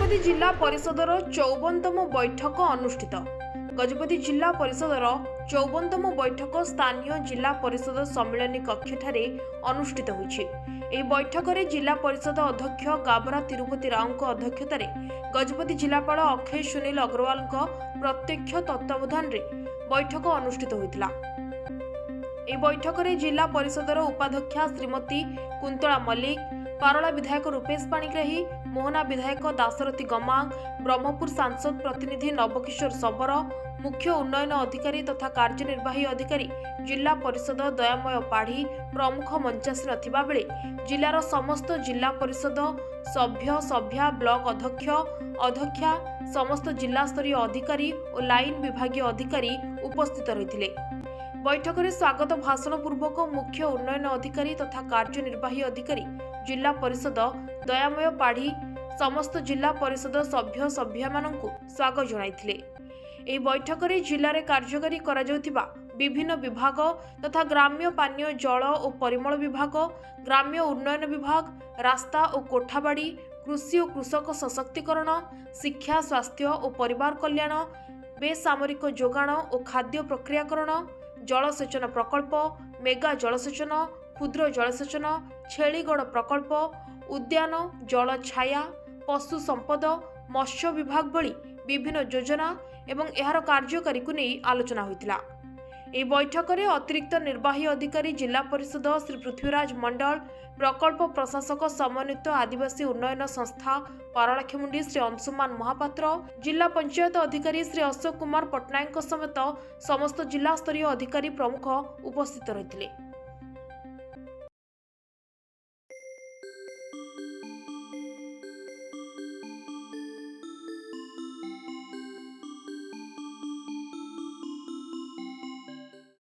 गजपति जिला परिषदर 54तम बैठक अनुष्ठित। गजपति जिला परिषदर 54तम बैठक स्थानीय जिला परिषद सम्मेलन कक्ष अनुष्ठित होइछि। एही बैठक में जिला परिषद अध्यक्ष गाबरा तिरुपति राव अध्यक्षतार गजपति जिलापाल अक्षय सुनील अग्रवाल प्रत्यक्ष तत्वावधान में बैठक अनुष्ठित होइतिला। एही बैठक में जिला परिषदर उपाध्यक्षा श्रीमती कुंतला मल्लिक, पारला विधायक रूपेश पाणिग्राही, मोहना विधायक दाशरथी गमांग, ब्रह्मपुर सांसद प्रतिनिधि नवकिशोर सबर, मुख्य उन्नयन अधिकारी तथा कार्यनिर्वाही अधिकारी जिला परिषद दयामय पाढ़ी प्रमुख मंचासीन थिबा बेले जिलार समस्त जिला परिषद सभ्य सभ्या ब्लॉक अध्यक्ष अध्यक्षा समस्त जिला स्तरीय अधिकारी और लाइन विभागीय अधिकारी उपस्थित रहिथिले। बैठक में स्वागत भाषण पूर्वक मुख्य उन्नयन अधिकारी तथा कार्यनिर्वाही अधिकारी जिला परिषद दयामय पाढ़ी समस्त जिला परिषद सभ्य सभ्या माननकु स्वागत जणाइथिले। एही बैठक में जिले में कार्यकारी करा जाउथिबा विभिन्न विभाग तथा ग्राम्य पानीय जल और परिमल विभाग, ग्राम्य उन्नयन विभाग, रास्ता और कोठाबाड़ी, कृषि और कृषक सशक्तिकरण, शिक्षा स्वास्थ्य और परिवार कल्याण, बेसामरिक जोगाण और खाद्य प्रक्रियाकरण, जलसेचन प्रकल्प, मेगा जलसेचन, क्षुद्र जलसेचन, छेलीगढ़ प्रकल्प, उद्यान, जल छाया, पशु संपद, मत्स्य विभाग भली विभिन्न योजना एवं एहार कार्यकारी को नहीं आलोचना होइतिला। एही बैठक में अतिरिक्त निर्वाही अधिकारी जिला परिषद श्री पृथ्वीराज मंडल, प्रकल्प प्रशासक समन्वित आदिवासी उन्नयन संस्था पारलाखेमुंडी श्री अंशुमान महापात्र, जिला पंचायत अधिकारी श्री अशोक कुमार पट्टनायक समेत समस्त जिला स्तरीय अधिकारी प्रमुख उपस्थित रहिथिले।